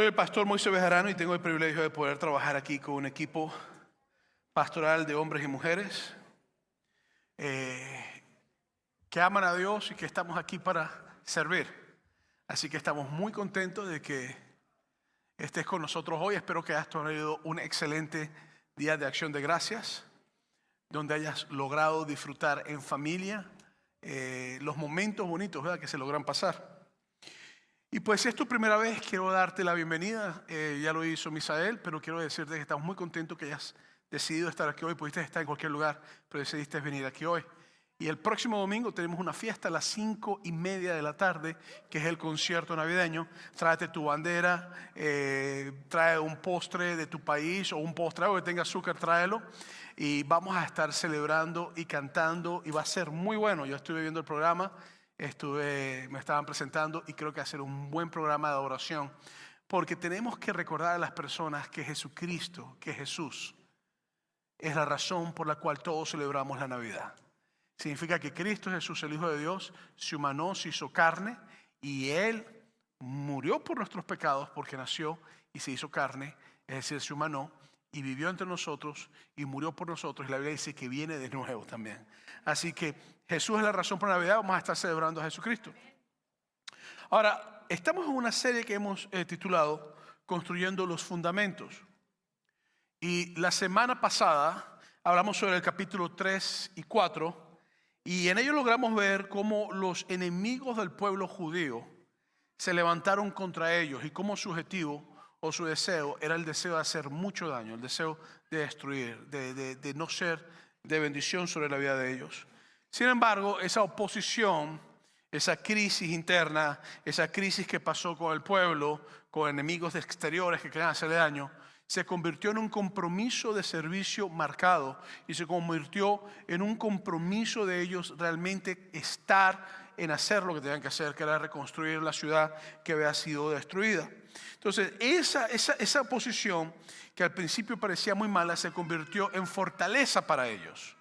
Soy el pastor Moisés Bejarano y tengo el privilegio de poder trabajar aquí con un equipo pastoral de hombres y mujeres que aman a Dios y que estamos aquí para servir. Así que estamos muy contentos de que estés con nosotros hoy. Espero que hayas tenido un excelente día de acción de gracias, donde hayas logrado disfrutar en familia los momentos bonitos, ¿verdad?, que se logran pasar. Y pues si es tu primera vez, quiero darte la bienvenida. Ya lo hizo Misael, pero quiero decirte que estamos muy contentos que hayas decidido estar aquí hoy. Pudiste estar en cualquier lugar, pero decidiste venir aquí hoy. Y el próximo domingo tenemos una fiesta a las 5:30 de la tarde, que es el concierto navideño. Tráete tu bandera, trae un postre de tu país o un postre que tenga azúcar, tráelo. Y vamos a estar celebrando y cantando y va a ser muy bueno. Yo estuve viendo el programa. Me estaban presentando y creo que va a ser un buen programa de adoración, porque tenemos que recordar a las personas que Jesucristo, que Jesús es la razón por la cual todos celebramos la Navidad. Significa que Cristo Jesús, el Hijo de Dios, se humanó, se hizo carne y Él murió por nuestros pecados porque nació y se hizo carne, es decir, se humanó y vivió entre nosotros y murió por nosotros. Y la Biblia dice que viene de nuevo también. Así que Jesús es la razón por la Navidad. Vamos a estar celebrando a Jesucristo. Ahora, estamos en una serie que hemos titulado Construyendo los Fundamentos. Y la semana pasada hablamos sobre el capítulo 3 y 4. Y en ello logramos ver cómo los enemigos del pueblo judío se levantaron contra ellos y cómo su objetivo o su deseo era el deseo de hacer mucho daño, el deseo de destruir, de no ser de bendición sobre la vida de ellos. Sin embargo, esa oposición, esa crisis interna, esa crisis que pasó con el pueblo, con enemigos exteriores que querían hacerle daño, se convirtió en un compromiso de servicio marcado y se convirtió en un compromiso de ellos realmente estar en hacer lo que tenían que hacer, que era reconstruir la ciudad que había sido destruida. Entonces, esa oposición que al principio parecía muy mala se convirtió en fortaleza para ellos.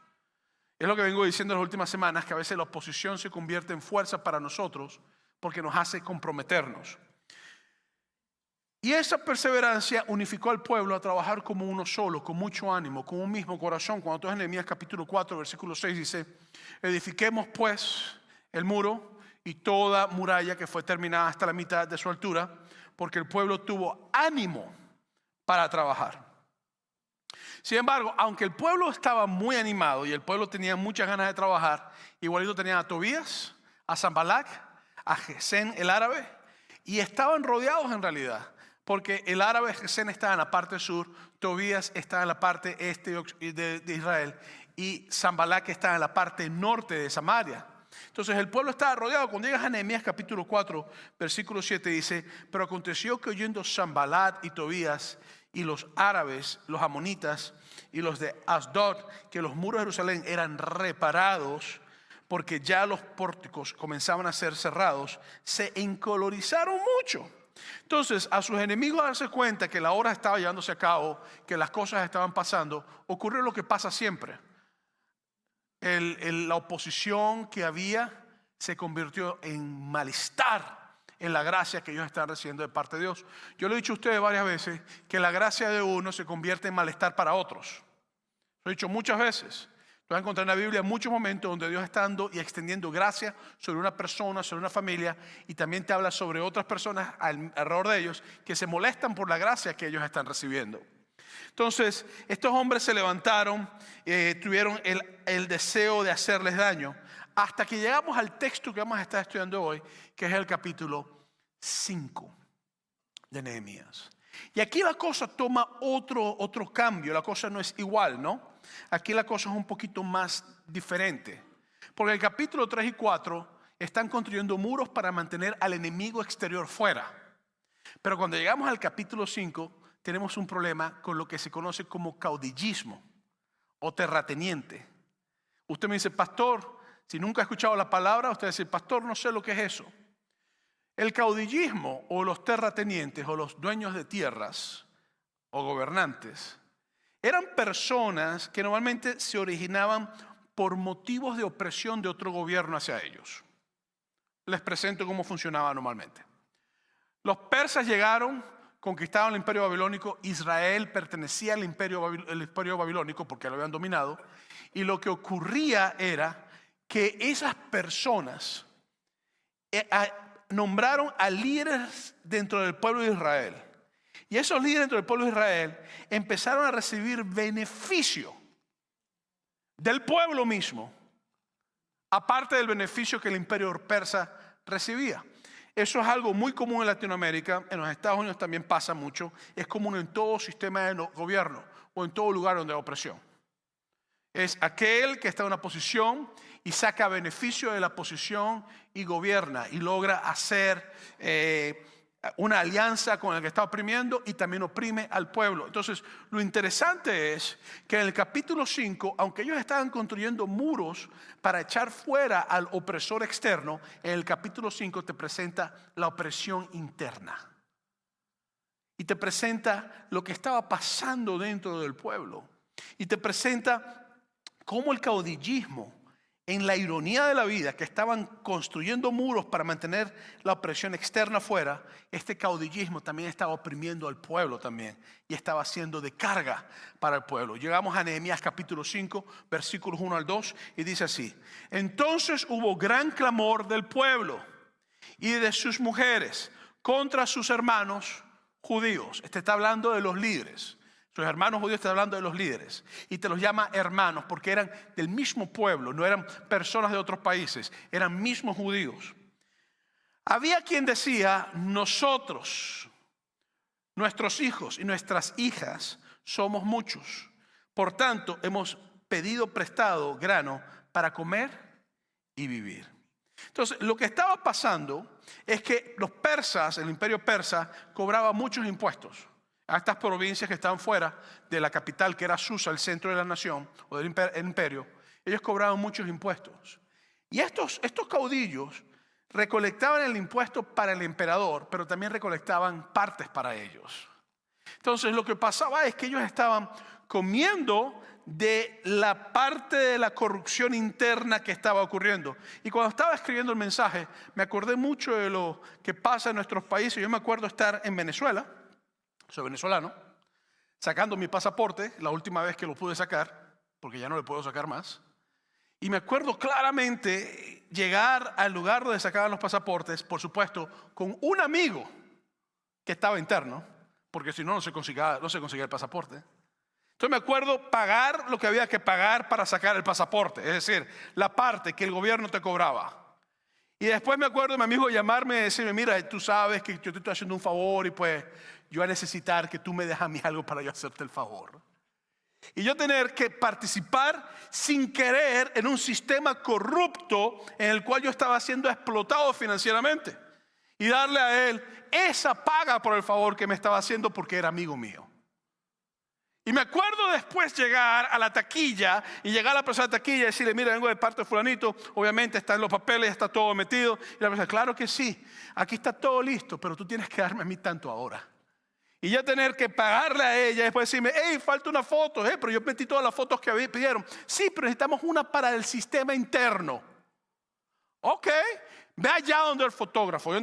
Es lo que vengo diciendo en las últimas semanas, que a veces la oposición se convierte en fuerza para nosotros porque nos hace comprometernos. Y esa perseverancia unificó al pueblo a trabajar como uno solo, con mucho ánimo, con un mismo corazón. Cuando tú en Nehemías capítulo 4, versículo 6 dice: edifiquemos pues el muro y toda muralla que fue terminada hasta la mitad de su altura, porque el pueblo tuvo ánimo para trabajar. Sin embargo, aunque el pueblo estaba muy animado y el pueblo tenía muchas ganas de trabajar, igualito tenían a Tobías, a Sanbalat, a Gesén el árabe, y estaban rodeados en realidad, porque el árabe Gesén estaba en la parte sur, Tobías estaba en la parte este de Israel y Sanbalat estaba en la parte norte de Samaria. Entonces el pueblo estaba rodeado. Cuando llegas a Nehemías capítulo 4, versículo 7 dice: pero aconteció que oyendo Sanbalat y Tobías y los árabes, los amonitas y los de Asdod, que los muros de Jerusalén eran reparados, porque ya los pórticos comenzaban a ser cerrados, se encolorizaron mucho. Entonces, a sus enemigos darse cuenta que la obra estaba llevándose a cabo, que las cosas estaban pasando, ocurrió lo que pasa siempre. La oposición que había se convirtió en malestar en la gracia que ellos están recibiendo de parte de Dios. Yo le he dicho a ustedes varias veces que la gracia de uno se convierte en malestar para otros. Lo he dicho muchas veces. Tú vas a encontrar en la Biblia muchos momentos donde Dios está dando y extendiendo gracia sobre una persona, sobre una familia, y también te habla sobre otras personas alrededor de ellos que se molestan por la gracia que ellos están recibiendo. Entonces, estos hombres se levantaron, tuvieron el deseo de hacerles daño, hasta que llegamos al texto que vamos a estar estudiando hoy, que es el capítulo 5 de Nehemías. Y aquí la cosa toma otro cambio, la cosa no es igual, ¿no? Aquí la cosa es un poquito más diferente, porque el capítulo 3 y 4 están construyendo muros para mantener al enemigo exterior fuera. Pero cuando llegamos al capítulo 5, tenemos un problema con lo que se conoce como caudillismo o terrateniente. Usted me dice: pastor, si nunca ha escuchado la palabra, usted dice: pastor, no sé lo que es eso. El caudillismo o los terratenientes o los dueños de tierras o gobernantes eran personas que normalmente se originaban por motivos de opresión de otro gobierno hacia ellos. Les presento cómo funcionaba normalmente. Los persas llegaron conquistaron el imperio babilónico. Israel pertenecía al imperio babilónico porque lo habían dominado. Y lo que ocurría era que esas personas nombraron a líderes dentro del pueblo de Israel. Y esos líderes dentro del pueblo de Israel empezaron a recibir beneficio del pueblo mismo, aparte del beneficio que el imperio persa recibía. Eso es algo muy común en Latinoamérica. En los Estados Unidos también pasa mucho. Es común en todo sistema de gobierno o en todo lugar donde hay opresión. Es aquel que está en una posición y saca beneficio de la posición y gobierna y logra hacer una alianza con el que está oprimiendo y también oprime al pueblo. Entonces, lo interesante es que en el capítulo 5, aunque ellos estaban construyendo muros para echar fuera al opresor externo, en el capítulo 5 te presenta la opresión interna. Y te presenta lo que estaba pasando dentro del pueblo. Y te presenta cómo el caudillismo, en la ironía de la vida, que estaban construyendo muros para mantener la opresión externa afuera, este caudillismo también estaba oprimiendo al pueblo también y estaba haciendo de carga para el pueblo. Llegamos a Nehemías capítulo 5, versículos 1 al 2 y dice así: entonces hubo gran clamor del pueblo y de sus mujeres contra sus hermanos judíos. Este está hablando de los líderes. Sus hermanos judíos, está hablando de los líderes. Y te los llama hermanos porque eran del mismo pueblo, no eran personas de otros países, eran mismos judíos. Había quien decía: nosotros, nuestros hijos y nuestras hijas somos muchos. Por tanto, hemos pedido prestado grano para comer y vivir. Entonces, lo que estaba pasando es que los persas, el imperio persa, cobraba muchos impuestos a estas provincias que estaban fuera de la capital, que era Susa, el centro de la nación o del imperio. Ellos cobraban muchos impuestos. Y estos caudillos recolectaban el impuesto para el emperador, pero también recolectaban partes para ellos. Entonces lo que pasaba es que ellos estaban comiendo de la parte de la corrupción interna que estaba ocurriendo. Y cuando estaba escribiendo el mensaje, me acordé mucho de lo que pasa en nuestros países. Yo me acuerdo estar en Venezuela. Soy venezolano, sacando mi pasaporte, la última vez que lo pude sacar, porque ya no le puedo sacar más. Y me acuerdo claramente llegar al lugar donde sacaban los pasaportes, por supuesto, con un amigo que estaba interno, porque si no, no se conseguía el pasaporte. Entonces me acuerdo pagar lo que había que pagar para sacar el pasaporte, es decir, la parte que el gobierno te cobraba. Y después me acuerdo de mi amigo llamarme y decirme: mira, tú sabes que yo te estoy haciendo un favor y pues yo voy a necesitar que tú me dejes a mí algo para yo hacerte el favor. Y yo tener que participar sin querer en un sistema corrupto en el cual yo estaba siendo explotado financieramente. Y darle a él esa paga por el favor que me estaba haciendo porque era amigo mío. Y me acuerdo después llegar a la taquilla y llegar a la persona de la taquilla y decirle: mira, vengo de parte de fulanito, obviamente está en los papeles, está todo metido. Y la persona: claro que sí, aquí está todo listo, pero tú tienes que darme a mí tanto ahora. Y ya tener que pagarle a ella y después decirme: hey, falta una foto, pero yo metí todas las fotos que pidieron. Sí, pero necesitamos una para el sistema interno. Ok, ve allá donde el fotógrafo.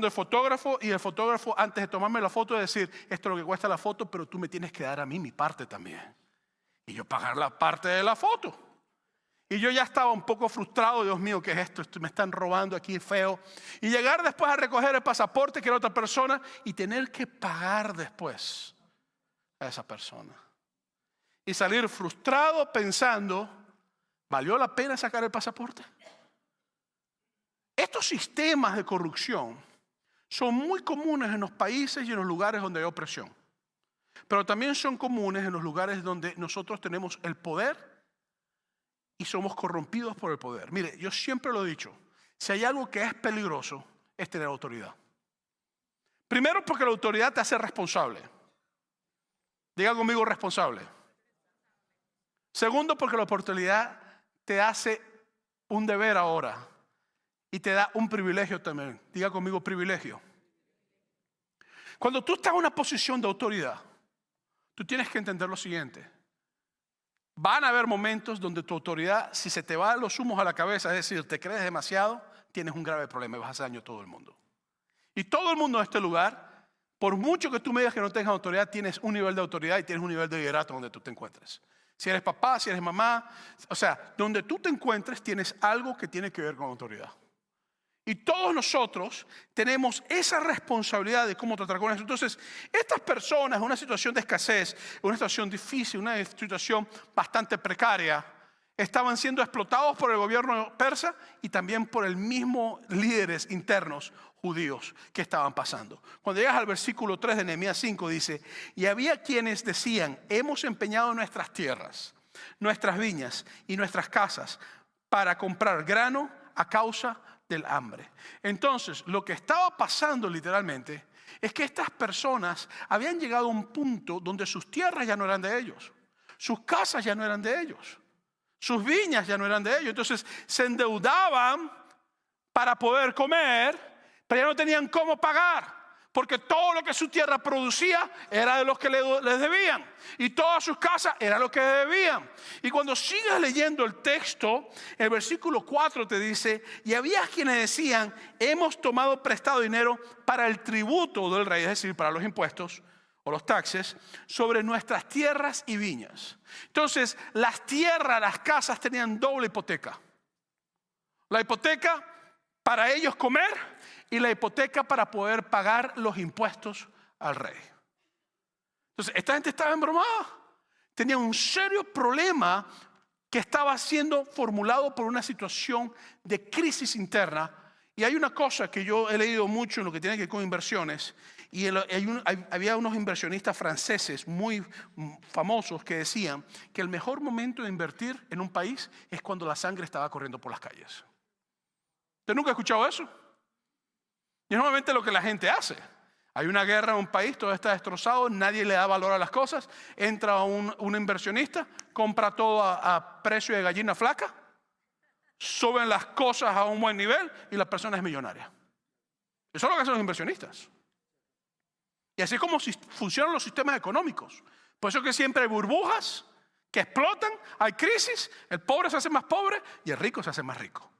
Y el fotógrafo antes de tomarme la foto de decir: esto es lo que cuesta la foto, pero tú me tienes que dar a mí mi parte también. Y yo pagar la parte de la foto. Y yo ya estaba un poco frustrado: Dios mío, ¿qué es esto? Me están robando aquí feo. Y llegar después a recoger el pasaporte que era otra persona y tener que pagar después a esa persona. Y salir frustrado pensando: ¿valió la pena sacar el pasaporte? Estos sistemas de corrupción son muy comunes en los países y en los lugares donde hay opresión. Pero también son comunes en los lugares donde nosotros tenemos el poder y somos corrompidos por el poder. Mire, yo siempre lo he dicho: si hay algo que es peligroso, es tener autoridad. Primero, porque la autoridad te hace responsable. Diga conmigo: responsable. Segundo, porque la autoridad te hace un deber ahora y te da un privilegio también. Diga conmigo: privilegio. Cuando tú estás en una posición de autoridad, tú tienes que entender lo siguiente: van a haber momentos donde tu autoridad, si se te van los humos a la cabeza, es decir, te crees demasiado, tienes un grave problema y vas a hacer daño a todo el mundo. Y todo el mundo en este lugar Por mucho que tú me digas que no tengas autoridad, tienes un nivel de autoridad y tienes un nivel de liderazgo donde tú te encuentres. Si eres papá, si eres mamá, o sea, donde tú te encuentres tienes algo que tiene que ver con autoridad. Y todos nosotros tenemos esa responsabilidad de cómo tratar con eso. Entonces, estas personas en una situación de escasez, una situación difícil, una situación bastante precaria, estaban siendo explotados por el gobierno persa y también por el mismo líderes internos judíos que estaban pasando. Cuando llegas al versículo 3 de Nehemías 5 dice, y había quienes decían, hemos empeñado nuestras tierras, nuestras viñas y nuestras casas para comprar grano a causa del hambre. Entonces, lo que estaba pasando literalmente es que estas personas habían llegado a un punto donde sus tierras ya no eran de ellos, sus casas ya no eran de ellos, sus viñas ya no eran de ellos. Entonces se endeudaban para poder comer, pero ya no tenían cómo pagar, porque todo lo que su tierra producía era de los que les debían, y todas sus casas era lo que debían. Y cuando sigues leyendo el texto, el versículo 4 te dice, y había quienes decían, hemos tomado prestado dinero para el tributo del rey, es decir, para los impuestos o los taxes, sobre nuestras tierras y viñas. Entonces, las tierras, las casas tenían doble hipoteca. La hipoteca para ellos comer y la hipoteca para poder pagar los impuestos al rey. Entonces, esta gente estaba embromada. Tenía un serio problema que estaba siendo formulado por una situación de crisis interna. Y hay una cosa que yo he leído mucho en lo que tiene que ver con inversiones. Y había unos inversionistas franceses muy famosos que decían que el mejor momento de invertir en un país es cuando la sangre estaba corriendo por las calles. ¿Usted nunca ha escuchado eso? Y es normalmente lo que la gente hace. Hay una guerra en un país, todo está destrozado, nadie le da valor a las cosas. Entra un inversionista, compra todo a precio de gallina flaca, suben las cosas a un buen nivel y la persona es millonaria. Eso es lo que hacen los inversionistas. Y así es como funcionan los sistemas económicos. Por eso que siempre hay burbujas que explotan, hay crisis, el pobre se hace más pobre y el rico se hace más rico,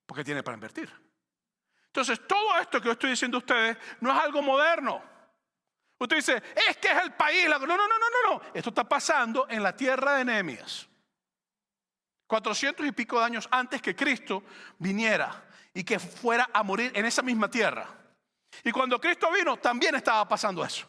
porque tiene para invertir. Entonces, todo esto que yo estoy diciendo a ustedes no es algo moderno. Usted dice, es que es el país. No. Esto está pasando en la tierra de Nehemías. 400 y pico de años antes que Cristo viniera y que fuera a morir en esa misma tierra. Y cuando Cristo vino, también estaba pasando eso.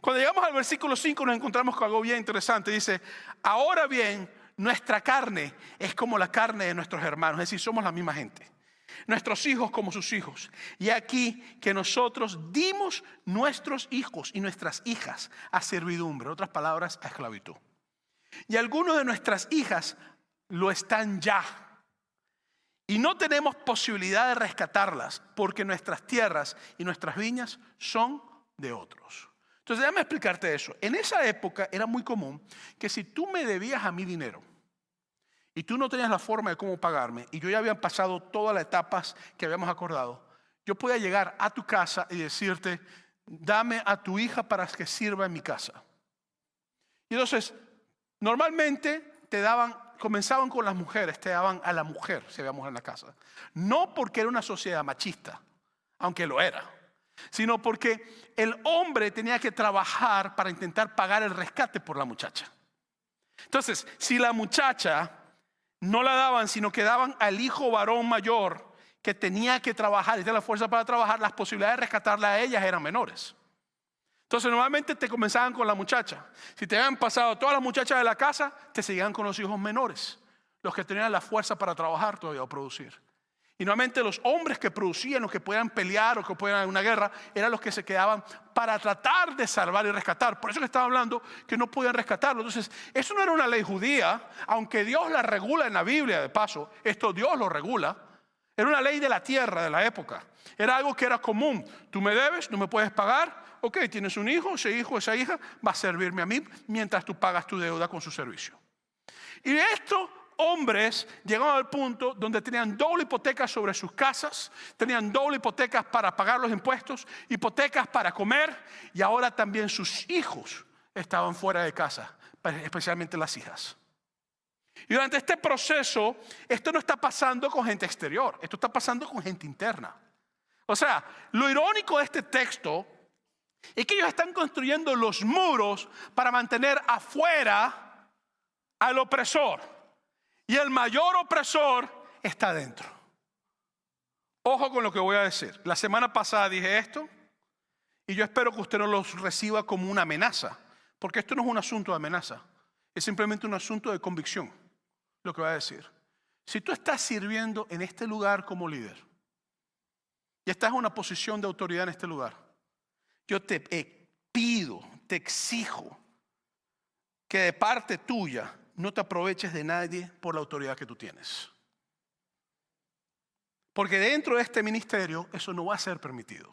Cuando llegamos al versículo 5 nos encontramos con algo bien interesante. Dice, ahora bien, nuestra carne es como la carne de nuestros hermanos. Es decir, somos la misma gente. Nuestros hijos como sus hijos. Y aquí que nosotros dimos nuestros hijos y nuestras hijas a servidumbre. En otras palabras, a esclavitud. Y algunos de nuestras hijas lo están ya. Y no tenemos posibilidad de rescatarlas porque nuestras tierras y nuestras viñas son de otros. Entonces déjame explicarte eso. En esa época era muy común que si tú me debías a mí dinero y tú no tenías la forma de cómo pagarme y yo ya había pasado todas las etapas que habíamos acordado, yo podía llegar a tu casa y decirte, dame a tu hija para que sirva en mi casa. Y entonces, normalmente comenzaban con las mujeres, te daban a la mujer si había mujer en la casa. No porque era una sociedad machista, aunque lo era, sino porque el hombre tenía que trabajar para intentar pagar el rescate por la muchacha. Entonces, si la muchacha no la daban, sino que daban al hijo varón mayor que tenía que trabajar y tenía la fuerza para trabajar, las posibilidades de rescatarla a ellas eran menores. Entonces normalmente te comenzaban con la muchacha. Si te habían pasado todas las muchachas de la casa, te seguían con los hijos menores, los que tenían la fuerza para trabajar todavía o producir. Y normalmente los hombres que producían, los que podían pelear o que podían en una guerra, eran los que se quedaban para tratar de salvar y rescatar. Por eso que estaba hablando que no podían rescatarlo. Entonces, eso no era una ley judía, aunque Dios la regula en la Biblia, de paso, esto Dios lo regula. Era una ley de la tierra, de la época. Era algo que era común. Tú me debes, no me puedes pagar. Ok, tienes un hijo, ese hijo, esa hija va a servirme a mí mientras tú pagas tu deuda con su servicio. Y estos hombres llegaron al punto donde tenían doble hipoteca sobre sus casas, tenían doble hipotecas para pagar los impuestos, hipotecas para comer, y ahora también sus hijos estaban fuera de casa, especialmente las hijas. Y durante este proceso, esto no está pasando con gente exterior, esto está pasando con gente interna. O sea, lo irónico de este texto Es que ellos están construyendo los muros para mantener afuera al opresor. Y el mayor opresor está adentro. Ojo con lo que voy a decir. La semana pasada dije esto y yo espero que usted no lo reciba como una amenaza. Porque esto no es un asunto de amenaza. Es simplemente un asunto de convicción. Lo que voy a decir. Si tú estás sirviendo en este lugar como líder y estás en una posición de autoridad en este lugar, yo te pido, te exijo que de parte tuya no te aproveches de nadie por la autoridad que tú tienes. Porque dentro de este ministerio eso no va a ser permitido.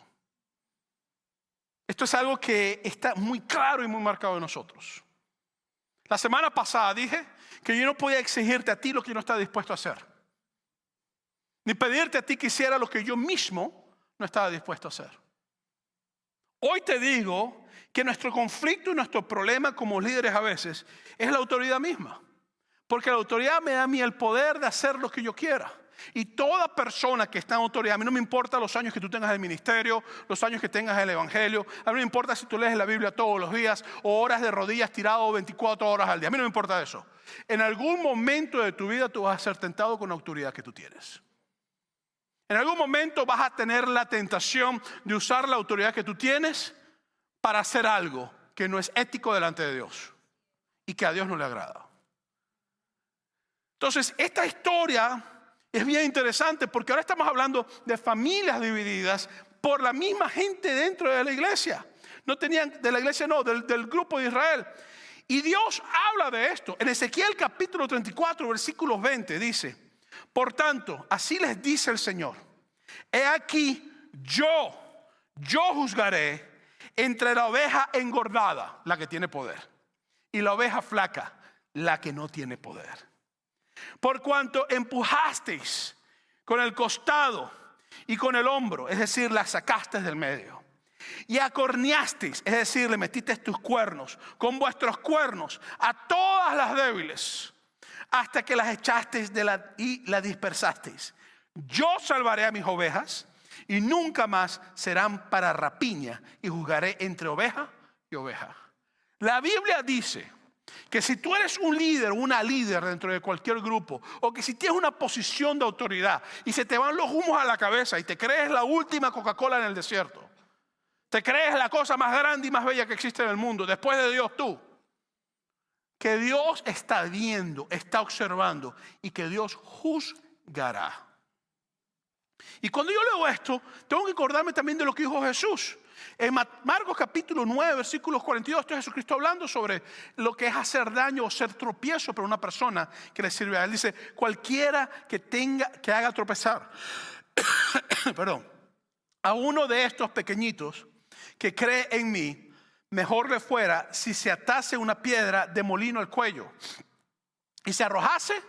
Esto es algo que está muy claro y muy marcado en nosotros. La semana pasada dije que yo no podía exigirte a ti lo que yo no estaba dispuesto a hacer. Ni pedirte a ti que hiciera lo que yo mismo no estaba dispuesto a hacer. Hoy te digo que nuestro conflicto y nuestro problema como líderes a veces es la autoridad misma. Porque la autoridad me da a mí el poder de hacer lo que yo quiera. Y toda persona que está en autoridad, a mí no me importa los años que tú tengas en el ministerio, los años que tengas en el evangelio, a mí no me importa si tú lees la Biblia todos los días o horas de rodillas tirado 24 horas al día, a mí no me importa eso. En algún momento de tu vida tú vas a ser tentado con la autoridad que tú tienes. En algún momento vas a tener la tentación de usar la autoridad que tú tienes para hacer algo que no es ético delante de Dios y que a Dios no le agrada. Entonces, esta historia es bien interesante porque ahora estamos hablando de familias divididas por la misma gente dentro de la iglesia. No tenían, de la iglesia no, del grupo de Israel. Y Dios habla de esto. En Ezequiel capítulo 34, versículos 20 dice: por tanto, así les dice el Señor: he aquí, yo juzgaré entre la oveja engordada, la que tiene poder, y la oveja flaca, la que no tiene poder. Por cuanto empujasteis con el costado y con el hombro, es decir, la sacaste del medio, y acorneasteis, es decir, le metiste tus cuernos, con vuestros cuernos a todas las débiles, hasta que las echasteis y las dispersasteis. Yo salvaré a mis ovejas y nunca más serán para rapiña, y juzgaré entre oveja y oveja. La Biblia dice que si tú eres un líder o una líder dentro de cualquier grupo, o que si tienes una posición de autoridad y se te van los humos a la cabeza y te crees la última Coca-Cola en el desierto, te crees la cosa más grande y más bella que existe en el mundo, después de Dios tú, que Dios está viendo, está observando y que Dios juzgará. Y cuando yo leo esto, tengo que acordarme también de lo que dijo Jesús. En Marcos capítulo 9, versículos 42, está Jesucristo hablando sobre lo que es hacer daño o ser tropiezo para una persona que le sirve a él. Dice: cualquiera que haga tropezar perdón, a uno de estos pequeñitos que cree en mí, mejor le fuera si se atase una piedra de molino al cuello y se arrojase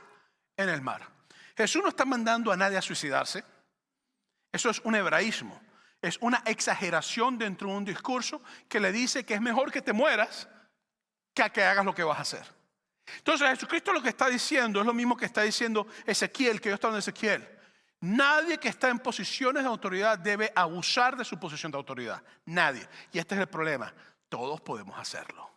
en el mar. Jesús no está mandando a nadie a suicidarse. Eso es un hebraísmo. Es una exageración dentro de un discurso que le dice que es mejor que te mueras que a que hagas lo que vas a hacer. Entonces Jesucristo lo que está diciendo es lo mismo que está diciendo Ezequiel, que yo estoy hablando de Ezequiel. Nadie que está en posiciones de autoridad debe abusar de su posición de autoridad. Nadie. Y este es el problema. Todos podemos hacerlo.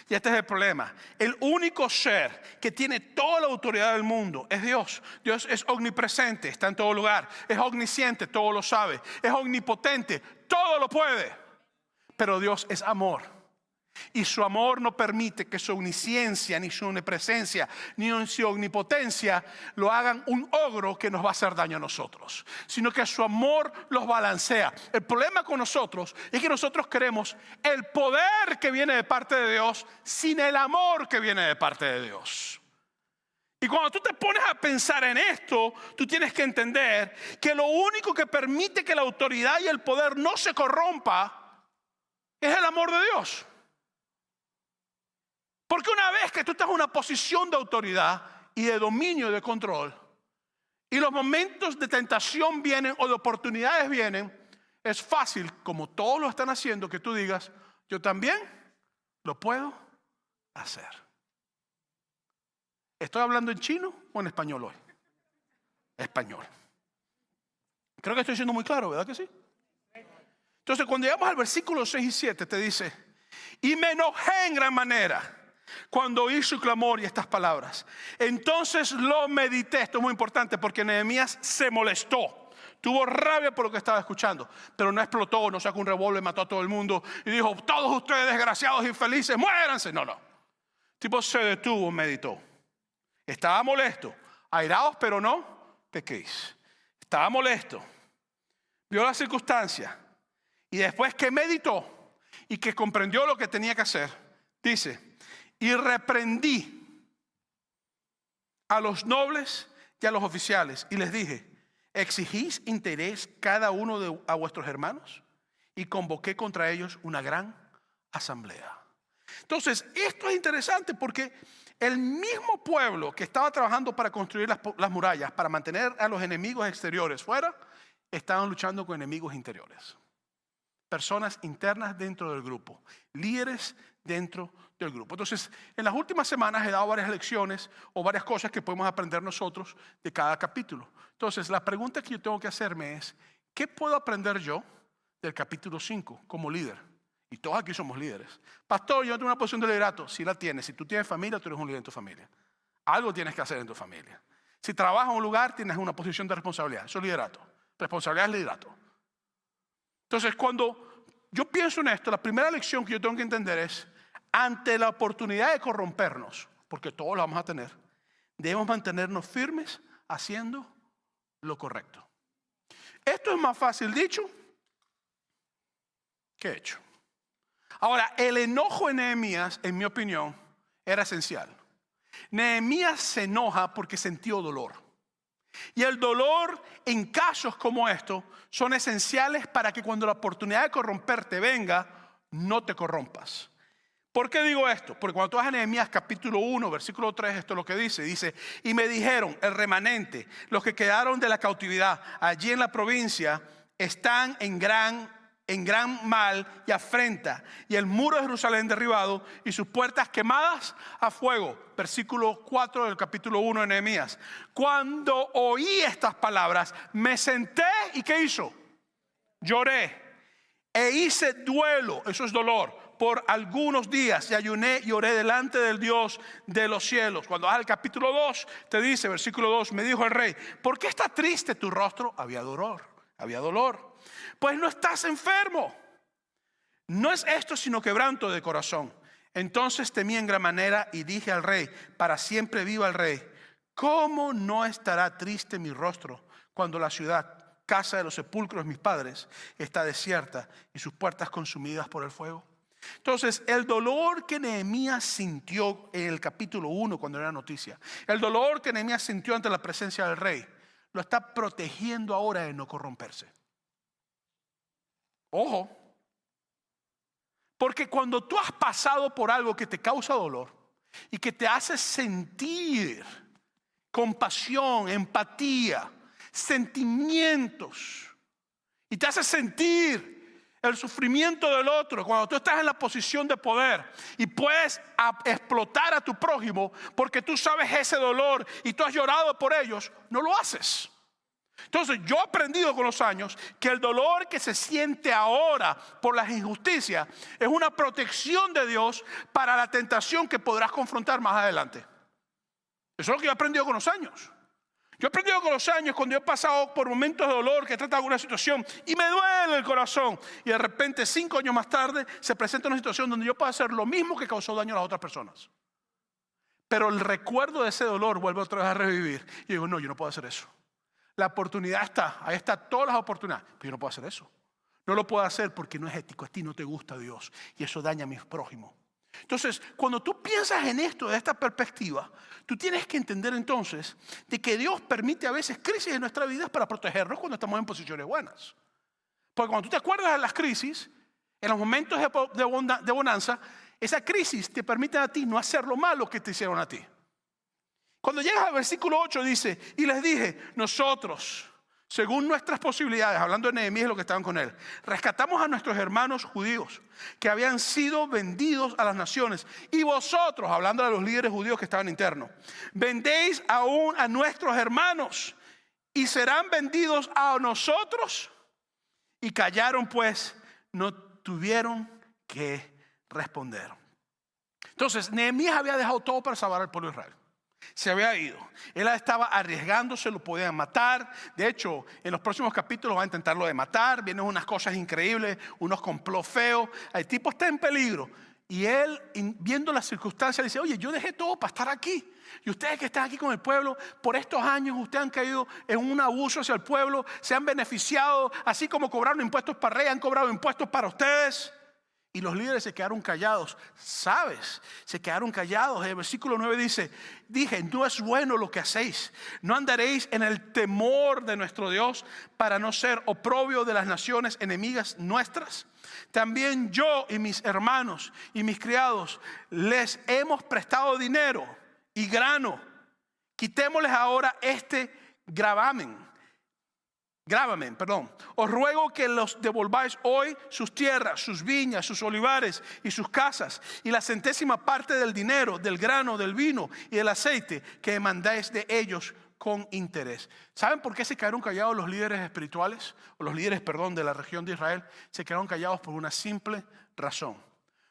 Y este es el problema. El único ser que tiene toda la autoridad del mundo es Dios. Dios es omnipresente, está en todo lugar. Es omnisciente, todo lo sabe. Es omnipotente, todo lo puede. Pero Dios es amor. Y su amor no permite que su omnisciencia, ni su omnipresencia, ni su omnipotencia lo hagan un ogro que nos va a hacer daño a nosotros, sino que su amor los balancea. El problema con nosotros es que nosotros queremos el poder que viene de parte de Dios sin el amor que viene de parte de Dios. Y cuando tú te pones a pensar en esto, tú tienes que entender que lo único que permite que la autoridad y el poder no se corrompa es el amor de Dios. Porque una vez que tú estás en una posición de autoridad y de dominio y de control, y los momentos de tentación vienen o de oportunidades vienen, es fácil, como todos lo están haciendo, que tú digas: yo también lo puedo hacer. ¿Estoy hablando en chino o en español hoy? Español. Creo que estoy siendo muy claro, ¿verdad que sí? Entonces cuando llegamos al versículo 6 y 7 te dice: y me enojé en gran manera cuando oí su clamor y estas palabras. Entonces lo medité. Esto es muy importante porque Nehemías se molestó. Tuvo rabia por lo que estaba escuchando, pero no explotó, no sacó un revólver, mató a todo el mundo y dijo: todos ustedes desgraciados e infelices, muéranse. No. El tipo se detuvo, meditó. Estaba molesto. Airaos, pero no pequéis. Estaba molesto. Vio la circunstancia. Y después que meditó y que comprendió lo que tenía que hacer, dice: y reprendí a los nobles y a los oficiales y les dije: ¿exigís interés cada uno a vuestros hermanos? Y convoqué contra ellos una gran asamblea. Entonces, esto es interesante porque el mismo pueblo que estaba trabajando para construir las murallas, para mantener a los enemigos exteriores fuera, estaban luchando con enemigos interiores. Personas internas dentro del grupo, líderes dentro del grupo. Entonces, en las últimas semanas he dado varias lecciones o varias cosas que podemos aprender nosotros de cada capítulo. Entonces, la pregunta que yo tengo que hacerme es: ¿qué puedo aprender yo del capítulo 5 como líder? Y todos aquí somos líderes. Pastor, yo no tengo una posición de liderato. Sí la tienes. Si tú tienes familia, tú eres un líder en tu familia. Algo tienes que hacer en tu familia. Si trabajas en un lugar, tienes una posición de responsabilidad. Eso es liderato. Responsabilidad es liderato. Entonces, cuando yo pienso en esto, la primera lección que yo tengo que entender es: ante la oportunidad de corrompernos, porque todos lo vamos a tener, debemos mantenernos firmes haciendo lo correcto. Esto es más fácil dicho que hecho. Ahora, el enojo de Nehemías, en mi opinión, era esencial. Nehemías se enoja porque sintió dolor. Y el dolor en casos como estos son esenciales para que cuando la oportunidad de corromperte venga, no te corrompas. ¿Por qué digo esto? Porque cuando tú vas a Nehemías capítulo 1, versículo 3, esto es lo que dice: y me dijeron, el remanente, los que quedaron de la cautividad allí en la provincia, están en gran mal y afrenta, y el muro de Jerusalén derribado y sus puertas quemadas a fuego. Versículo 4 del capítulo 1 de Nehemías. Cuando oí estas palabras, me senté y ¿qué hizo? Lloré e hice duelo, eso es dolor, por algunos días, y ayuné y oré delante del Dios de los cielos. Cuando vas al capítulo 2, te dice, versículo 2, me dijo el rey: ¿por qué está triste tu rostro? Había dolor. Pues no estás enfermo. No es esto sino quebranto de corazón. Entonces temí en gran manera y dije al rey: para siempre viva el rey. ¿Cómo no estará triste mi rostro cuando la ciudad, casa de los sepulcros de mis padres, está desierta y sus puertas consumidas por el fuego? Entonces, el dolor que Nehemías sintió en el capítulo 1 cuando era noticia, el dolor que Nehemías sintió ante la presencia del rey, lo está protegiendo ahora de no corromperse. Ojo, porque cuando tú has pasado por algo que te causa dolor y que te hace sentir compasión, empatía, sentimientos, y te hace sentir el sufrimiento del otro, cuando tú estás en la posición de poder y puedes explotar a tu prójimo porque tú sabes ese dolor y tú has llorado por ellos, no lo haces. Entonces yo he aprendido con los años que el dolor que se siente ahora por las injusticias es una protección de Dios para la tentación que podrás confrontar más adelante. Eso es lo que yo he aprendido con los años. Yo he aprendido con los años, cuando yo he pasado por momentos de dolor, que he tratado alguna situación y me duele el corazón, y de repente 5 años más tarde se presenta una situación donde yo puedo hacer lo mismo que causó daño a las otras personas, pero el recuerdo de ese dolor vuelve otra vez a revivir y digo: no, yo no puedo hacer eso. La oportunidad está, ahí están todas las oportunidades, pero yo no puedo hacer eso. No lo puedo hacer porque no es ético, a ti no te gusta Dios y eso daña a mis prójimos. Entonces, cuando tú piensas en esto, de esta perspectiva, tú tienes que entender entonces de que Dios permite a veces crisis en nuestras vidas para protegernos cuando estamos en posiciones buenas. Porque cuando tú te acuerdas de las crisis, en los momentos de bonanza, esa crisis te permite a ti no hacer lo malo que te hicieron a ti. Cuando llegas al versículo 8 dice: y les dije, nosotros, según nuestras posibilidades, hablando de Nehemías y lo que estaban con él, rescatamos a nuestros hermanos judíos que habían sido vendidos a las naciones, y vosotros, hablando de los líderes judíos que estaban internos, vendéis aún a nuestros hermanos y serán vendidos a nosotros. Y callaron pues no tuvieron que responder. Entonces, Nehemías había dejado todo para salvar al pueblo de Israel. Se había ido. Él estaba arriesgándose, lo podían matar. De hecho, en los próximos capítulos va a intentarlo de matar. Vienen unas cosas increíbles, unos complots feos. El tipo está en peligro. Y él, viendo las circunstancias, dice: oye, yo dejé todo para estar aquí. Y ustedes que están aquí con el pueblo, por estos años ustedes han caído en un abuso hacia el pueblo, se han beneficiado, así como cobraron impuestos para el rey, han cobrado impuestos para ustedes. Y los líderes se quedaron callados. ¿Sabes? Se quedaron callados. El versículo 9 dice: dije, no es bueno lo que hacéis. No andaréis en el temor de nuestro Dios para no ser oprobio de las naciones enemigas nuestras. También yo y mis hermanos y mis criados les hemos prestado dinero y grano. Quitémosles ahora este gravamen. Os ruego que los devolváis hoy sus tierras, sus viñas, sus olivares y sus casas, y la centésima parte del dinero, del grano, del vino y del aceite que demandáis de ellos con interés. ¿Saben por qué se quedaron callados los líderes espirituales? O los líderes, de la región de Israel. Se quedaron callados por una simple razón.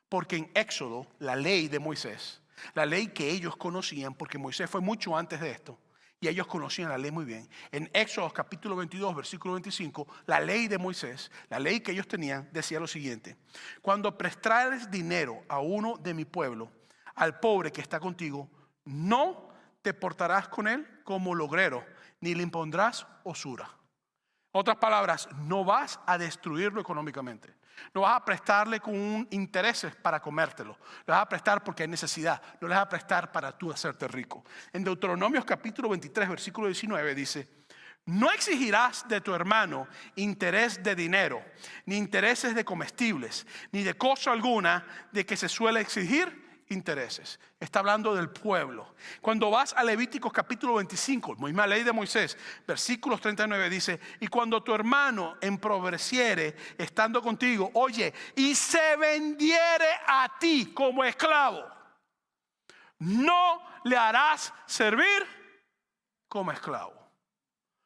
Porque en Éxodo, la ley de Moisés, la ley que ellos conocían, porque Moisés fue mucho antes de esto, y ellos conocían la ley muy bien. En Éxodo capítulo 22, versículo 25, la ley de Moisés, la ley que ellos tenían, decía lo siguiente: cuando prestares dinero a uno de mi pueblo, al pobre que está contigo, no te portarás con él como logrero, ni le impondrás usura. Otras palabras, no vas a destruirlo económicamente. No vas a prestarle con intereses para comértelo. Le vas a prestar porque hay necesidad. No le vas a prestar para tú hacerte rico. En Deuteronomios capítulo 23, versículo 19 dice: no exigirás de tu hermano interés de dinero, ni intereses de comestibles, ni de cosa alguna de que se suele exigir intereses. Está hablando del pueblo. Cuando vas a Levíticos capítulo 25, misma ley de Moisés, versículos 39 dice: y cuando tu hermano empobreciere estando contigo, oye, y se vendiere a ti como esclavo, no le harás servir como esclavo.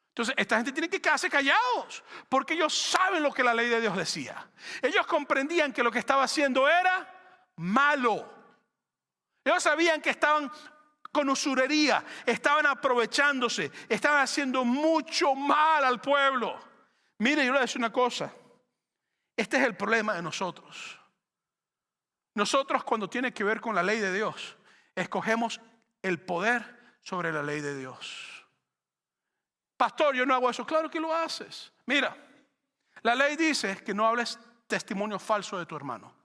Entonces, esta gente tiene que quedarse callados, porque ellos saben lo que la ley de Dios decía. Ellos comprendían que lo que estaba haciendo era malo. Ellos sabían que estaban con usurería, estaban aprovechándose, estaban haciendo mucho mal al pueblo. Mire, yo le voy a decir una cosa. Este es el problema de nosotros. Nosotros, cuando tiene que ver con la ley de Dios, escogemos el poder sobre la ley de Dios. Pastor, yo no hago eso. Claro que lo haces. Mira, la ley dice que no hables testimonio falso de tu hermano.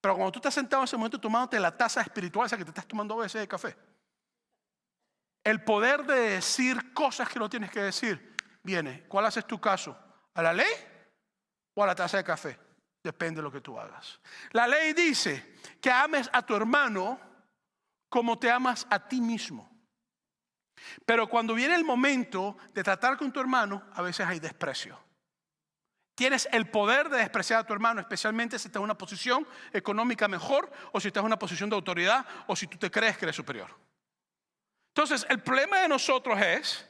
Pero cuando tú estás sentado en ese momento tomándote la taza espiritual, esa que te estás tomando a veces de café, el poder de decir cosas que no tienes que decir viene. ¿Cuál haces tu caso? ¿A la ley o a la taza de café? Depende de lo que tú hagas. La ley dice que ames a tu hermano como te amas a ti mismo. Pero cuando viene el momento de tratar con tu hermano, a veces hay desprecio. Tienes el poder de despreciar a tu hermano, especialmente si estás en una posición económica mejor, o si estás en una posición de autoridad, o si tú te crees que eres superior. Entonces, el problema de nosotros es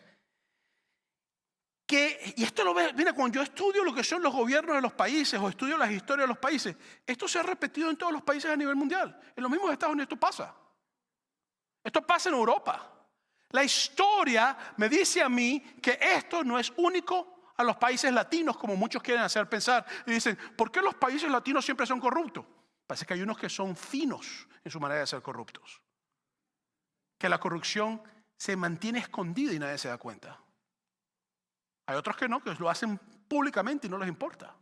que, y esto lo ves, mira, cuando yo estudio lo que son los gobiernos de los países, o estudio las historias de los países, esto se ha repetido en todos los países a nivel mundial. En los mismos Estados Unidos esto pasa. Esto pasa en Europa. La historia me dice a mí que esto no es único a los países latinos, como muchos quieren hacer pensar. Y dicen, ¿por qué los países latinos siempre son corruptos? Parece que hay unos que son finos en su manera de ser corruptos. Que la corrupción se mantiene escondida y nadie se da cuenta. Hay otros que no, que lo hacen públicamente y no les importa.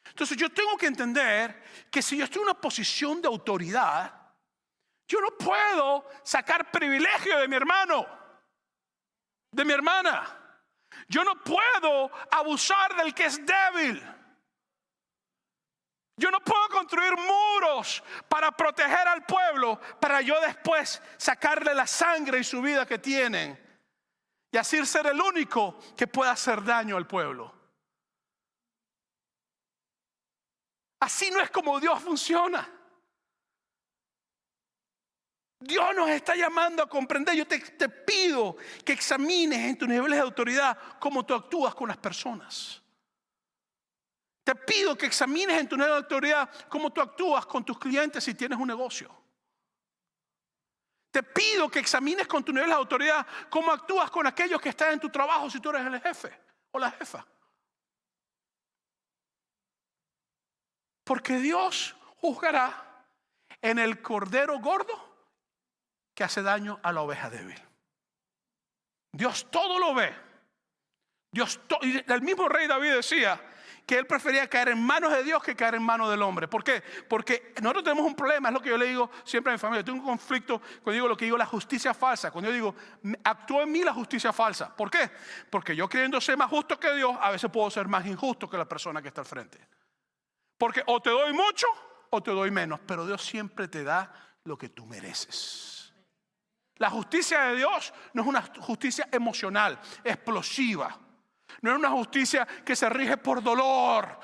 Entonces yo tengo que entender que si yo estoy en una posición de autoridad, yo no puedo sacar privilegio de mi hermano, de mi hermana. Yo no puedo abusar del que es débil. Yo no puedo construir muros para proteger al pueblo, para yo después sacarle la sangre y su vida que tienen, y así ser el único que pueda hacer daño al pueblo. Así no es como Dios funciona. Dios nos está llamando a comprender. Yo te pido que examines en tus niveles de autoridad cómo tú actúas con las personas. Te pido que examines en tu nivel de autoridad cómo tú actúas con tus clientes si tienes un negocio. Te pido que examines con tu nivel de autoridad cómo actúas con aquellos que están en tu trabajo si tú eres el jefe o la jefa. Porque Dios juzgará en el cordero gordo que hace daño a la oveja débil. Dios todo lo ve. Y el mismo rey David decía que él prefería caer en manos de Dios que caer en manos del hombre. ¿Por qué? Porque nosotros tenemos un problema, es lo que yo le digo siempre a mi familia. Yo tengo un conflicto cuando digo lo que digo, la justicia falsa. Cuando yo digo, actúa en mí la justicia falsa. ¿Por qué? Porque yo queriendo ser más justo que Dios, a veces puedo ser más injusto que la persona que está al frente. Porque o te doy mucho o te doy menos, pero Dios siempre te da lo que tú mereces. La justicia de Dios no es una justicia emocional, explosiva. No es una justicia que se rige por dolor.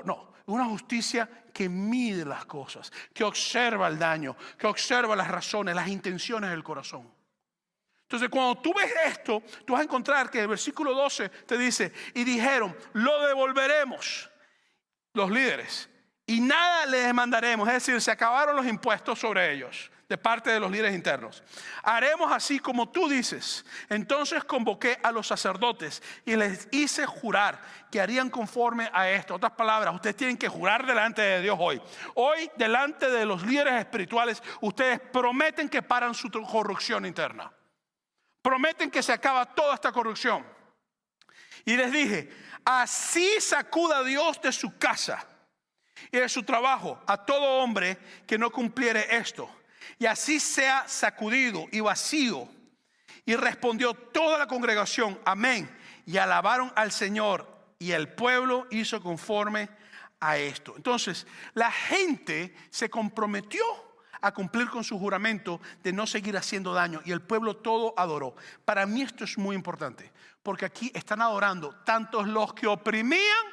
No, es una justicia que mide las cosas, que observa el daño, que observa las razones, las intenciones del corazón. Entonces, cuando tú ves esto, tú vas a encontrar que el versículo 12 te dice, y dijeron, lo devolveremos, los líderes, y nada les demandaremos. Es decir, se acabaron los impuestos sobre ellos de parte de los líderes internos. Haremos así como tú dices. Entonces convoqué a los sacerdotes y les hice jurar que harían conforme a esto. Otras palabras, ustedes tienen que jurar delante de Dios hoy. Hoy, delante de los líderes espirituales, ustedes prometen que paran su corrupción interna. Prometen que se acaba toda esta corrupción. Y les dije, así sacuda Dios de su casa y de su trabajo a todo hombre que no cumpliere esto. Y así sea sacudido y vacío. Y respondió toda la congregación, amén. Y alabaron al Señor. Y el pueblo hizo conforme a esto. Entonces, la gente se comprometió a cumplir con su juramento de no seguir haciendo daño. Y el pueblo todo adoró. Para mí esto es muy importante. Porque aquí están adorando tantos los que oprimían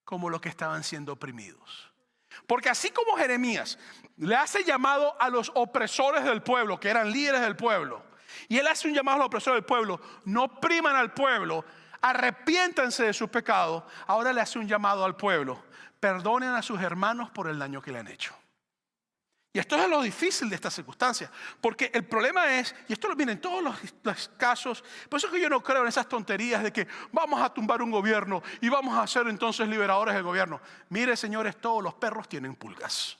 como los que estaban siendo oprimidos. Porque así como Jeremías le hace llamado a los opresores del pueblo, que eran líderes del pueblo, y él hace un llamado a los opresores del pueblo, no opriman al pueblo, arrepiéntanse de sus pecados. Ahora le hace un llamado al pueblo, perdonen a sus hermanos por el daño que le han hecho. Y esto es lo difícil de esta circunstancia, porque el problema es, y esto lo viene en todos los casos, por eso es que yo no creo en esas tonterías de que vamos a tumbar un gobierno y vamos a ser entonces liberadores del gobierno. Mire, señores, todos los perros tienen pulgas.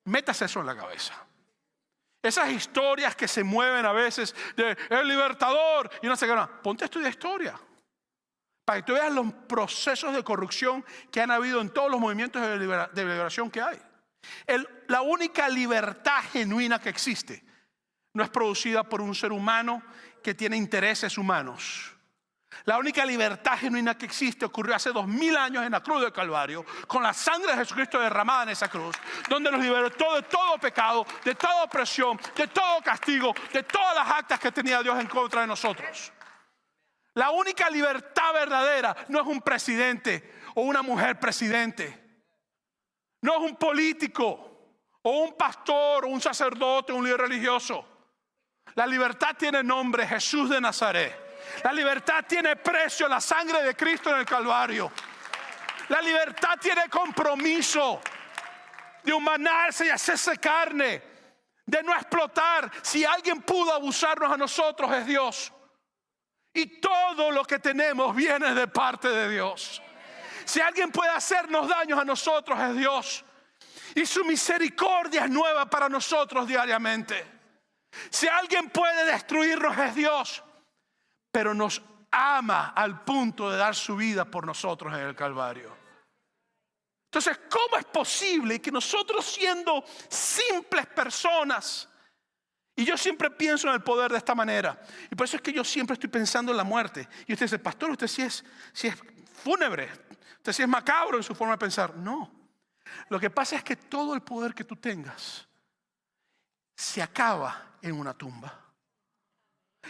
Métase eso en la cabeza. Esas historias que se mueven a veces de el libertador y no sé qué, no. Ponte a estudiar historia para que tú veas los procesos de corrupción que han habido en todos los movimientos de liberación que hay. La única libertad genuina que existe no es producida por un ser humano que tiene intereses humanos. La única libertad genuina que existe ocurrió hace 2000 años en la cruz del Calvario, con la sangre de Jesucristo derramada en esa cruz, donde nos libertó de todo pecado, de toda opresión, de todo castigo, de todas las actas que tenía Dios en contra de nosotros. La única libertad verdadera no es un presidente o una mujer presidente. No es un político o un pastor o un sacerdote o un líder religioso. La libertad tiene nombre, Jesús de Nazaret. La libertad tiene precio, la sangre de Cristo en el Calvario. La libertad tiene compromiso de humanarse y hacerse carne, de no explotar. Si alguien pudo abusarnos a nosotros es Dios. Y todo lo que tenemos viene de parte de Dios. Si alguien puede hacernos daños a nosotros es Dios. Y su misericordia es nueva para nosotros diariamente. Si alguien puede destruirnos es Dios. Pero nos ama al punto de dar su vida por nosotros en el Calvario. Entonces, ¿cómo es posible que nosotros, siendo simples personas, y yo siempre pienso en el poder de esta manera, y por eso es que yo siempre estoy pensando en la muerte, y usted dice, pastor, usted sí es fúnebre, usted sí es macabro en su forma de pensar. No, lo que pasa es que todo el poder que tú tengas se acaba en una tumba.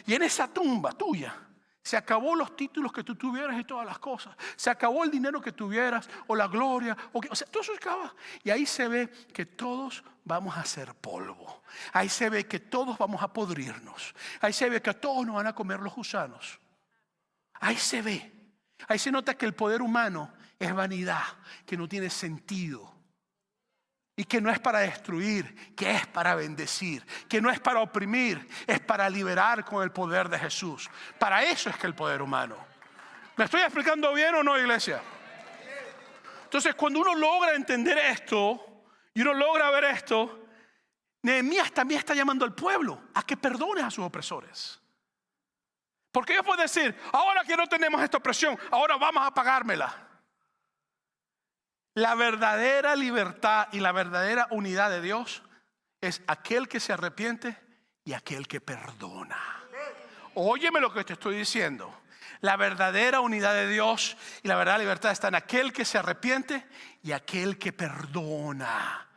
Y en esa tumba tuya se acabó los títulos que tú tuvieras y todas las cosas. Se acabó el dinero que tuvieras o la gloria. O sea, todo eso se acaba. Y ahí se ve que todos vamos a ser polvo. Ahí se ve que todos vamos a podrirnos. Ahí se ve que a todos nos van a comer los gusanos. Ahí se ve. Ahí se nota que el poder humano es vanidad, que no tiene sentido. Y que no es para destruir, que es para bendecir. Que no es para oprimir, es para liberar con el poder de Jesús. Para eso es que el poder humano. ¿Me estoy explicando bien o no, iglesia? Entonces, cuando uno logra entender esto y uno logra ver esto, Nehemías también está llamando al pueblo a que perdone a sus opresores. Porque ellos pueden decir, ahora que no tenemos esta opresión, ahora vamos a pagármela. La verdadera libertad y la verdadera unidad de Dios es aquel que se arrepiente y aquel que perdona. Óyeme lo que te estoy diciendo. La verdadera unidad de Dios y la verdadera libertad está en aquel que se arrepiente y aquel que perdona.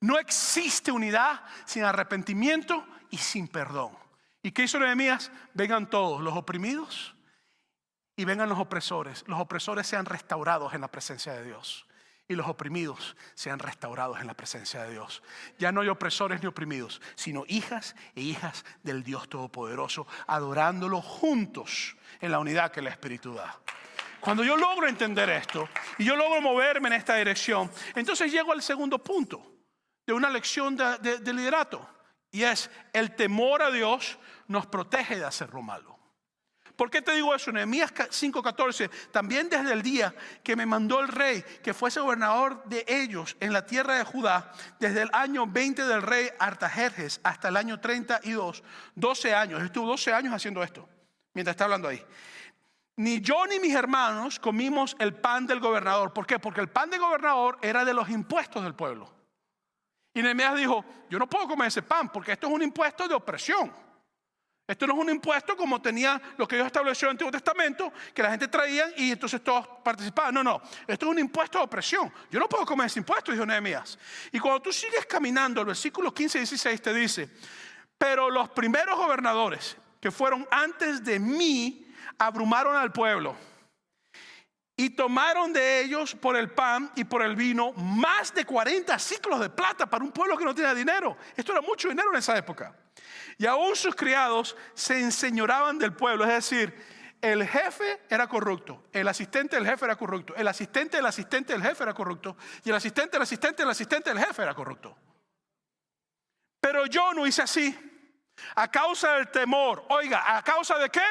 No existe unidad sin arrepentimiento y sin perdón. ¿Y qué hizo Nehemías? Vengan todos los oprimidos y vengan los opresores. Los opresores sean restaurados en la presencia de Dios. Y los oprimidos sean restaurados en la presencia de Dios. Ya no hay opresores ni oprimidos, sino hijas e hijas del Dios Todopoderoso, adorándolo juntos en la unidad que el Espíritu da. Cuando yo logro entender esto y yo logro moverme en esta dirección, entonces llego al segundo punto de una lección de liderato. Y es: el temor a Dios nos protege de hacer lo malo. ¿Por qué te digo eso? Nehemías 5:14, también desde el día que me mandó el rey que fuese gobernador de ellos en la tierra de Judá, desde el año 20 del rey Artajerjes hasta el año 32, 12 años, estuvo 12 años haciendo esto, mientras está hablando ahí. Ni yo ni mis hermanos comimos el pan del gobernador. ¿Por qué? Porque el pan del gobernador era de los impuestos del pueblo. Y Nehemías dijo, yo no puedo comer ese pan porque esto es un impuesto de opresión. Esto no es un impuesto como tenía lo que Dios estableció en el Antiguo Testamento, que la gente traía y entonces todos participaban. No, esto es un impuesto de opresión. Yo no puedo comer ese impuesto, dijo Nehemías. Y cuando tú sigues caminando, el versículo 15 y 16 te dice, pero los primeros gobernadores que fueron antes de mí abrumaron al pueblo y tomaron de ellos por el pan y por el vino más de 40 ciclos de plata para un pueblo que no tenía dinero. Esto era mucho dinero en esa época. Y aún sus criados se enseñoraban del pueblo. Es decir, el jefe era corrupto, el asistente del jefe era corrupto, el asistente del asistente del jefe era corrupto, y el asistente del asistente del asistente del jefe era corrupto. Pero yo no hice así. A causa del temor. Oiga, ¿a causa de qué?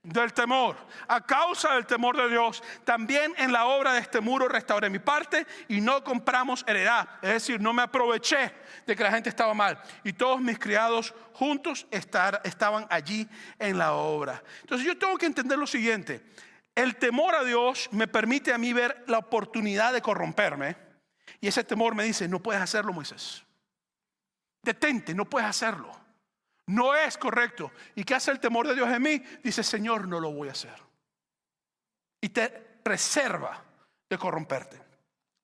Del temor. A causa del temor de Dios, también en la obra de este muro restauré mi parte y no compramos heredad. Es decir, no me aproveché de que la gente estaba mal. Y todos mis criados juntos estaban allí en la obra. Entonces yo tengo que entender lo siguiente. El temor a Dios me permite a mí ver la oportunidad de corromperme. Y ese temor me dice, no puedes hacerlo, Moisés. Detente, no puedes hacerlo. No es correcto. ¿Y qué hace el temor de Dios en mí? Dice, Señor, no lo voy a hacer. Y te preserva de corromperte.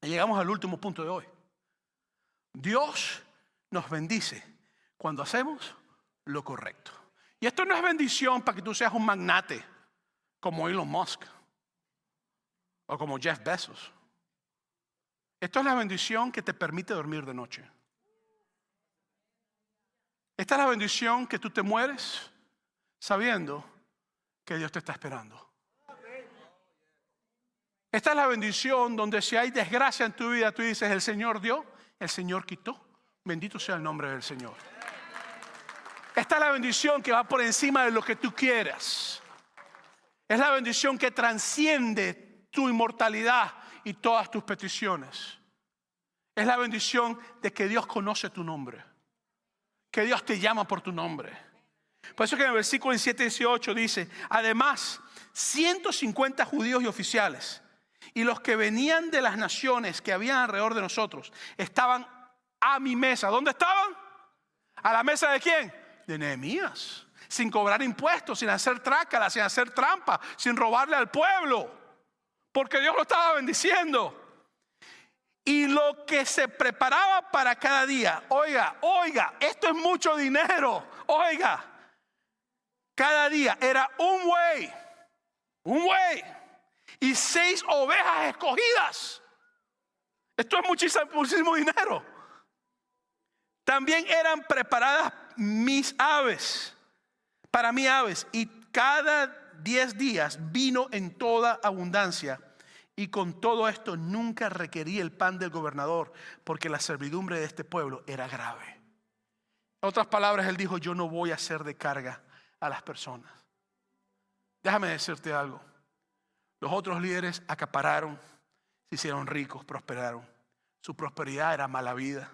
Y llegamos al último punto de hoy. Dios nos bendice cuando hacemos lo correcto. Y esto no es bendición para que tú seas un magnate como Elon Musk o como Jeff Bezos. Esto es la bendición que te permite dormir de noche. Esta es la bendición que tú te mueres sabiendo que Dios te está esperando. Esta es la bendición donde si hay desgracia en tu vida, tú dices, el Señor dio, el Señor quitó. Bendito sea el nombre del Señor. Esta es la bendición que va por encima de lo que tú quieras. Es la bendición que trasciende tu inmortalidad y todas tus peticiones. Es la bendición de que Dios conoce tu nombre. Que Dios te llama por tu nombre. Por eso que en el versículo 17 y 18 dice, además, 150 judíos y oficiales y los que venían de las naciones que habían alrededor de nosotros estaban a mi mesa. ¿Dónde estaban? ¿A la mesa de quién? De Nehemías. Sin cobrar impuestos, sin hacer trácala, sin hacer trampa, sin robarle al pueblo. Porque Dios lo estaba bendiciendo. Y lo que se preparaba para cada día. Oiga, esto es mucho dinero. Oiga, cada día era un buey y 6 ovejas escogidas. Esto es muchísimo dinero. También eran preparadas mis aves, para mí aves, y cada 10 días vino en toda abundancia, y con todo esto nunca requería el pan del gobernador, porque la servidumbre de este pueblo era grave. En otras palabras, él dijo: yo no voy a hacer de carga a las personas. Déjame decirte algo. Los otros líderes acapararon, se hicieron ricos, prosperaron. Su prosperidad era mala vida.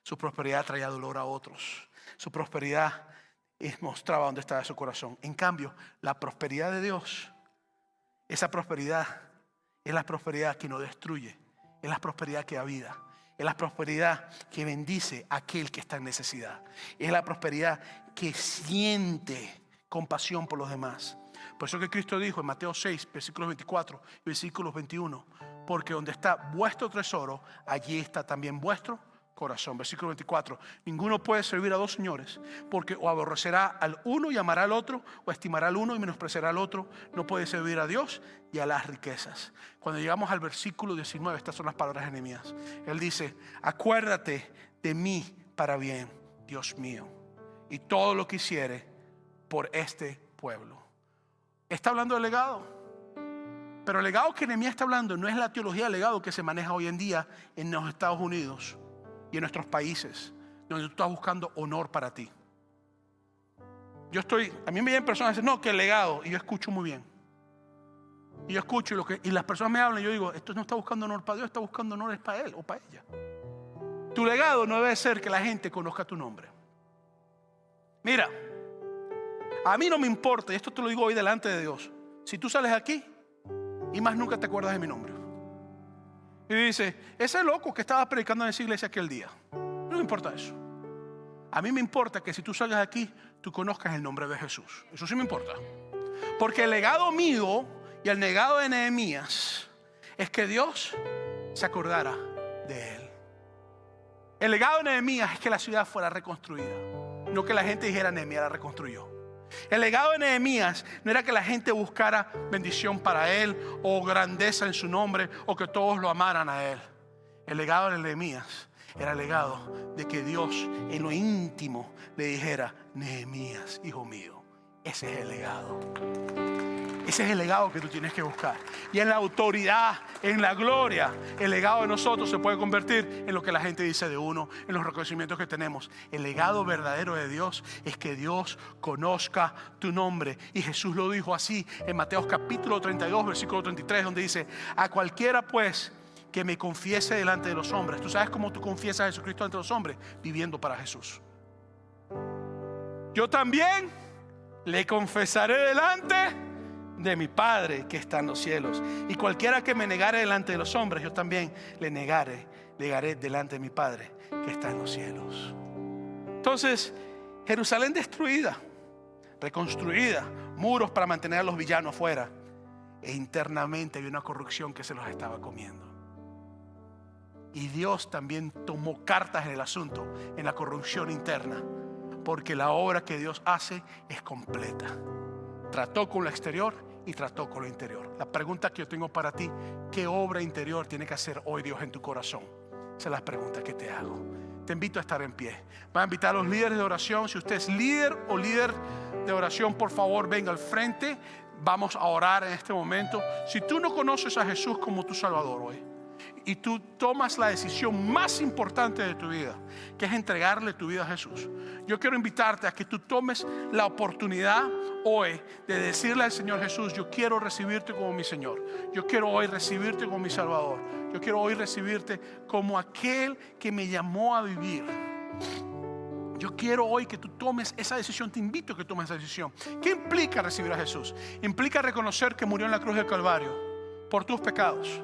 Su prosperidad traía dolor a otros. Su prosperidad mostraba dónde estaba su corazón. En cambio, la prosperidad de Dios, esa prosperidad es la prosperidad que no destruye, es la prosperidad que da vida, es la prosperidad que bendice a aquel que está en necesidad, es la prosperidad que siente compasión por los demás. Por eso que Cristo dijo en Mateo 6, versículos 24 y versículos 21, porque donde está vuestro tesoro, allí está también vuestro corazón. Versículo 24: ninguno puede servir a dos señores, porque o aborrecerá al uno y amará al otro, o estimará al uno y menospreciará al otro. No puede servir a Dios y a las riquezas. Cuando llegamos al versículo 19, estas son las palabras de Nehemías. Él dice: acuérdate de mí para bien, Dios mío, y todo lo que hiciere por este pueblo. Está hablando del legado, pero el legado que Nehemías está hablando no es la teología del legado que se maneja hoy en día en los Estados Unidos y en nuestros países, donde tú estás buscando honor para ti. A mí me vienen personas y dicen: no, que el legado, y yo escucho muy bien. Y yo escucho y las personas me hablan y yo digo: esto no está buscando honor para Dios, está buscando honor para él o para ella. Tu legado no debe ser que la gente conozca tu nombre. Mira, a mí no me importa, y esto te lo digo hoy delante de Dios, si tú sales aquí y más nunca te acuerdas de mi nombre. Y dice: ese loco que estaba predicando en esa iglesia aquel día. No me importa eso. A mí me importa que si tú salgas de aquí, tú conozcas el nombre de Jesús. Eso sí me importa. Porque el legado mío y el legado de Nehemías es que Dios se acordara de él. El legado de Nehemías es que la ciudad fuera reconstruida, no que la gente dijera: Nehemías la reconstruyó. El legado de Nehemías no era que la gente buscara bendición para él o grandeza en su nombre o que todos lo amaran a él. El legado de Nehemías era el legado de que Dios en lo íntimo le dijera: Nehemías, hijo mío. Ese es el legado. Ese es el legado que tú tienes que buscar. Y en la autoridad, en la gloria, el legado de nosotros se puede convertir en lo que la gente dice de uno, en los reconocimientos que tenemos. El legado verdadero de Dios es que Dios conozca tu nombre. Y Jesús lo dijo así en Mateo capítulo 32, versículo 33, donde dice: a cualquiera pues que me confiese delante de los hombres. ¿Tú sabes cómo tú confiesas a Jesucristo ante los hombres? Viviendo para Jesús. Yo también le confesaré delante de mi Padre que está en los cielos. Y cualquiera que me negare delante de los hombres, yo también le negaré delante de mi Padre que está en los cielos. Entonces, Jerusalén destruida, reconstruida, muros para mantener a los villanos fuera, e internamente había una corrupción que se los estaba comiendo. Y Dios también tomó cartas en el asunto, en la corrupción interna, porque la obra que Dios hace es completa. Trató con lo exterior y trató con lo interior. La pregunta que yo tengo para ti: ¿qué obra interior tiene que hacer hoy Dios en tu corazón? Esa es la pregunta que te hago. Te invito a estar en pie. Voy a invitar a los líderes de oración. Si usted es líder o líder de oración, por favor, venga al frente. Vamos a orar en este momento. Si tú no conoces a Jesús como tu Salvador hoy, y tú tomas la decisión más importante de tu vida, que es entregarle tu vida a Jesús, yo quiero invitarte a que tú tomes la oportunidad hoy de decirle al Señor: Jesús, yo quiero recibirte como mi Señor. Yo quiero hoy recibirte como mi Salvador. Yo quiero hoy recibirte como aquel que me llamó a vivir. Yo quiero hoy que tú tomes esa decisión. Te invito a que tomes esa decisión. ¿Qué implica recibir a Jesús? Implica reconocer que murió en la cruz del Calvario por tus pecados.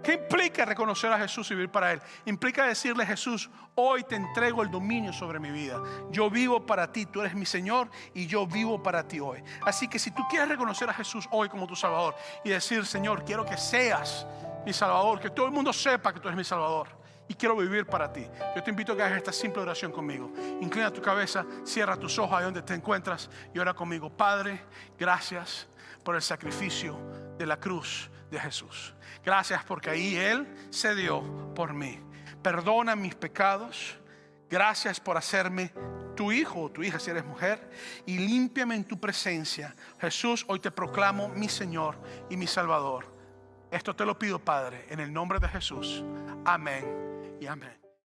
¿Qué implica reconocer a Jesús y vivir para Él? Implica decirle: Jesús, hoy te entrego el dominio sobre mi vida. Yo vivo para ti, tú eres mi Señor y yo vivo para ti hoy. Así que si tú quieres reconocer a Jesús hoy como tu Salvador y decir: Señor, quiero que seas mi Salvador, que todo el mundo sepa que tú eres mi Salvador y quiero vivir para ti, yo te invito a que hagas esta simple oración conmigo. Inclina tu cabeza, cierra tus ojos ahí donde te encuentras y ora conmigo. Padre, gracias por el sacrificio de la cruz de Jesús. Gracias porque ahí Él se dio por mí. Perdona mis pecados. Gracias por hacerme tu hijo o tu hija si eres mujer, y límpiame en tu presencia. Jesús, hoy te proclamo mi Señor y mi Salvador. Esto te lo pido, Padre, en el nombre de Jesús. Amén y amén.